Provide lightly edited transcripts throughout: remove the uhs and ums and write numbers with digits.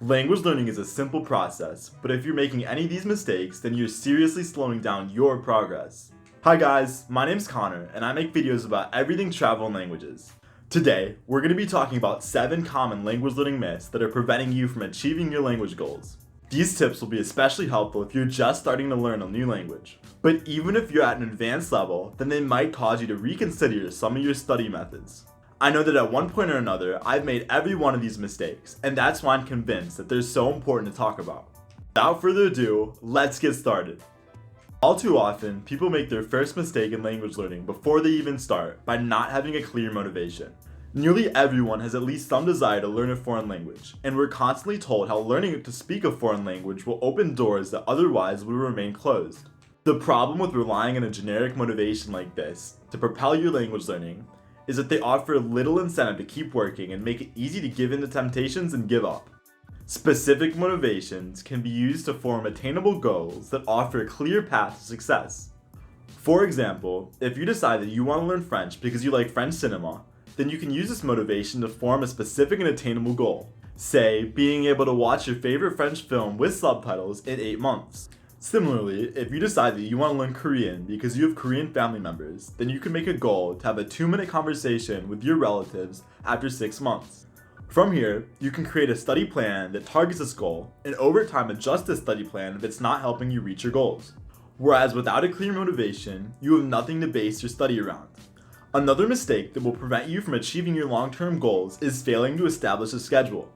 Language learning is a simple process, but if you're making any of these mistakes, then you're seriously slowing down your progress. Hi guys, my name's Connor, and I make videos about everything travel and languages. Today, we're going to be talking about 7 common language learning myths that are preventing you from achieving your language goals. These tips will be especially helpful if you're just starting to learn a new language. But even if you're at an advanced level, then they might cause you to reconsider some of your study methods. I know that at one point or another, I've made every one of these mistakes, and that's why I'm convinced that they're so important to talk about. Without further ado, let's get started. All too often, people make their first mistake in language learning before they even start by not having a clear motivation. Nearly everyone has at least some desire to learn a foreign language, and we're constantly told how learning to speak a foreign language will open doors that otherwise would remain closed. The problem with relying on a generic motivation like this to propel your language learning is that they offer little incentive to keep working and make it easy to give in to temptations and give up. Specific motivations can be used to form attainable goals that offer a clear path to success. For example, if you decide that you want to learn French because you like French cinema, then you can use this motivation to form a specific and attainable goal. Say, being able to watch your favorite French film with subtitles in 8 months. Similarly, if you decide that you want to learn Korean because you have Korean family members, then you can make a goal to have a 2-minute conversation with your relatives after 6 months. From here, you can create a study plan that targets this goal, and over time adjust this study plan if it's not helping you reach your goals. Whereas without a clear motivation, you have nothing to base your study around. Another mistake that will prevent you from achieving your long-term goals is failing to establish a schedule.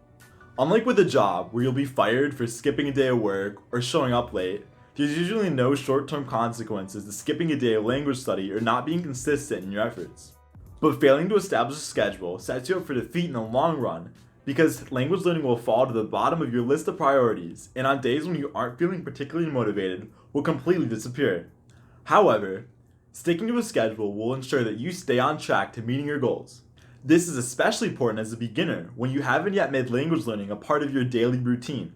Unlike with a job where you'll be fired for skipping a day of work or showing up late, there's usually no short-term consequences to skipping a day of language study or not being consistent in your efforts. But failing to establish a schedule sets you up for defeat in the long run because language learning will fall to the bottom of your list of priorities, and on days when you aren't feeling particularly motivated, will completely disappear. However, sticking to a schedule will ensure that you stay on track to meeting your goals. This is especially important as a beginner when you haven't yet made language learning a part of your daily routine.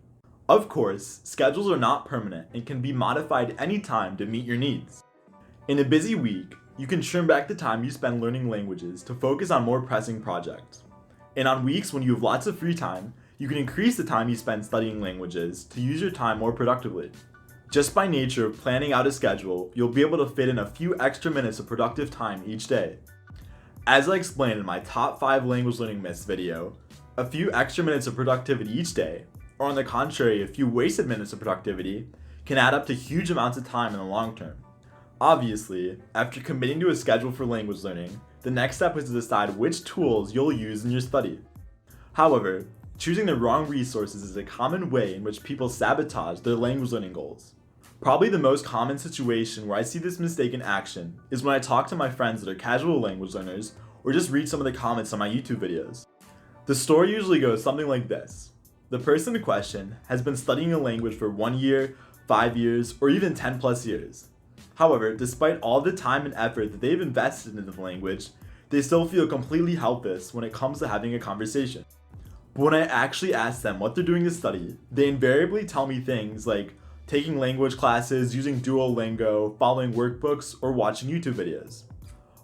Of course, schedules are not permanent and can be modified anytime to meet your needs. In a busy week, you can trim back the time you spend learning languages to focus on more pressing projects. And on weeks when you have lots of free time, you can increase the time you spend studying languages to use your time more productively. Just by nature of planning out a schedule, you'll be able to fit in a few extra minutes of productive time each day. As I explained in my top 5 language learning myths video, a few extra minutes of productivity each day, or on the contrary, a few wasted minutes of productivity, can add up to huge amounts of time in the long term. Obviously, after committing to a schedule for language learning, the next step is to decide which tools you'll use in your study. However, choosing the wrong resources is a common way in which people sabotage their language learning goals. Probably the most common situation where I see this mistake in action is when I talk to my friends that are casual language learners or just read some of the comments on my YouTube videos. The story usually goes something like this. The person in question has been studying a language for 1 year, 5 years, or even 10 plus years. However, despite all the time and effort that they've invested into the language, they still feel completely helpless when it comes to having a conversation. But when I actually ask them what they're doing to study, they invariably tell me things like taking language classes, using Duolingo, following workbooks, or watching YouTube videos.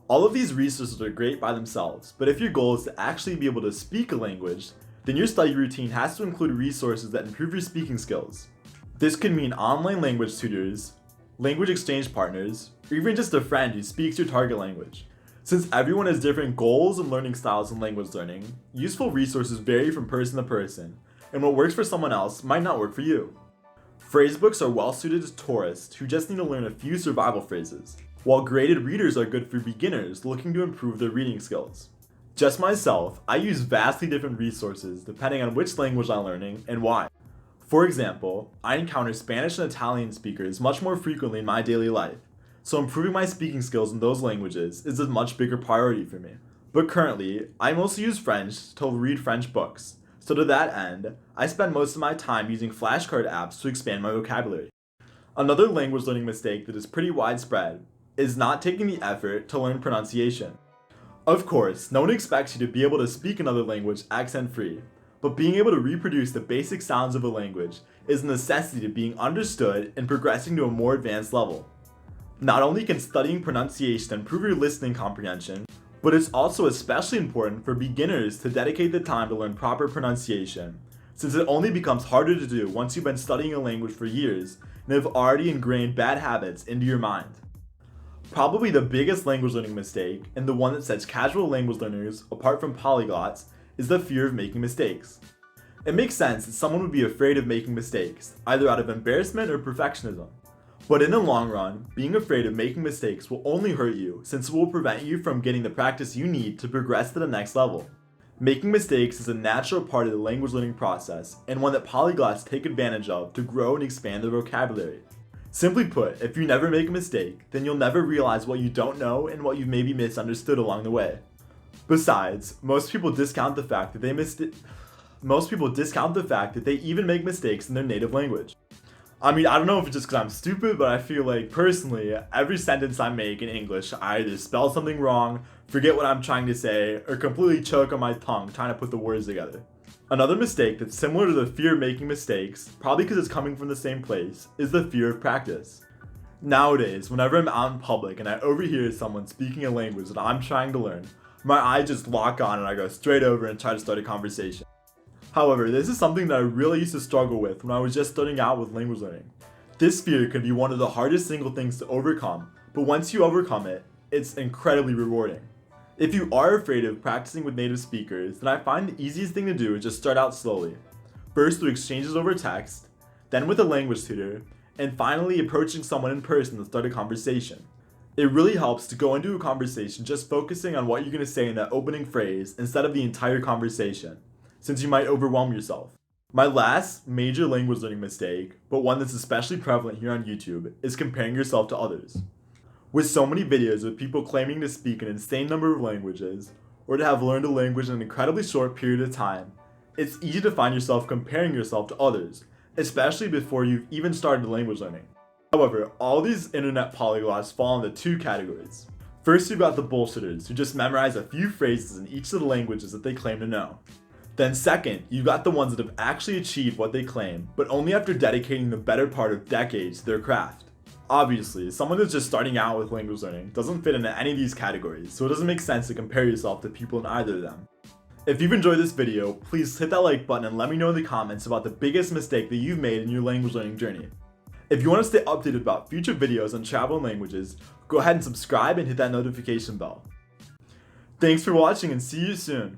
All of these resources are great by themselves, but if your goal is to actually be able to speak a language, then your study routine has to include resources that improve your speaking skills. This could mean online language tutors, language exchange partners, or even just a friend who speaks your target language. Since everyone has different goals and learning styles in language learning, useful resources vary from person to person, and what works for someone else might not work for you. Phrasebooks are well suited to tourists who just need to learn a few survival phrases, while graded readers are good for beginners looking to improve their reading skills. Just myself, I use vastly different resources depending on which language I'm learning and why. For example, I encounter Spanish and Italian speakers much more frequently in my daily life, so improving my speaking skills in those languages is a much bigger priority for me. But currently, I mostly use French to read French books, so to that end, I spend most of my time using flashcard apps to expand my vocabulary. Another language learning mistake that is pretty widespread is not taking the effort to learn pronunciation. Of course, no one expects you to be able to speak another language accent-free, but being able to reproduce the basic sounds of a language is a necessity to being understood and progressing to a more advanced level. Not only can studying pronunciation improve your listening comprehension, but it's also especially important for beginners to dedicate the time to learn proper pronunciation, since it only becomes harder to do once you've been studying a language for years and have already ingrained bad habits into your mind. Probably the biggest language learning mistake, and the one that sets casual language learners apart from polyglots, is the fear of making mistakes. It makes sense that someone would be afraid of making mistakes, either out of embarrassment or perfectionism. But in the long run, being afraid of making mistakes will only hurt you, since it will prevent you from getting the practice you need to progress to the next level. Making mistakes is a natural part of the language learning process, and one that polyglots take advantage of to grow and expand their vocabulary. Simply put, if you never make a mistake, then you'll never realize what you don't know and what you've maybe misunderstood along the way. Besides, most people discount the fact that they even make mistakes in their native language. I mean, I don't know if it's just because I'm stupid, but I feel like, personally, every sentence I make in English, I either spell something wrong, forget what I'm trying to say, or completely choke on my tongue trying to put the words together. Another mistake that's similar to the fear of making mistakes, probably because it's coming from the same place, is the fear of practice. Nowadays, whenever I'm out in public and I overhear someone speaking a language that I'm trying to learn, my eyes just lock on and I go straight over and try to start a conversation. However, this is something that I really used to struggle with when I was just starting out with language learning. This fear can be one of the hardest single things to overcome, but once you overcome it, it's incredibly rewarding. If you are afraid of practicing with native speakers, then I find the easiest thing to do is just start out slowly. First through exchanges over text, then with a language tutor, and finally approaching someone in person to start a conversation. It really helps to go into a conversation just focusing on what you're going to say in that opening phrase instead of the entire conversation, since you might overwhelm yourself. My last major language learning mistake, but one that's especially prevalent here on YouTube, is comparing yourself to others. With so many videos of people claiming to speak an insane number of languages, or to have learned a language in an incredibly short period of time, it's easy to find yourself comparing yourself to others, especially before you've even started language learning. However, all these internet polyglots fall into two categories. First, you've got the bullshitters who just memorize a few phrases in each of the languages that they claim to know. Then second, you've got the ones that have actually achieved what they claim, but only after dedicating the better part of decades to their craft. Obviously, someone who's just starting out with language learning doesn't fit into any of these categories, so it doesn't make sense to compare yourself to people in either of them. If you've enjoyed this video, please hit that like button and let me know in the comments about the biggest mistake that you've made in your language learning journey. If you want to stay updated about future videos on travel and languages, go ahead and subscribe and hit that notification bell. Thanks for watching and see you soon.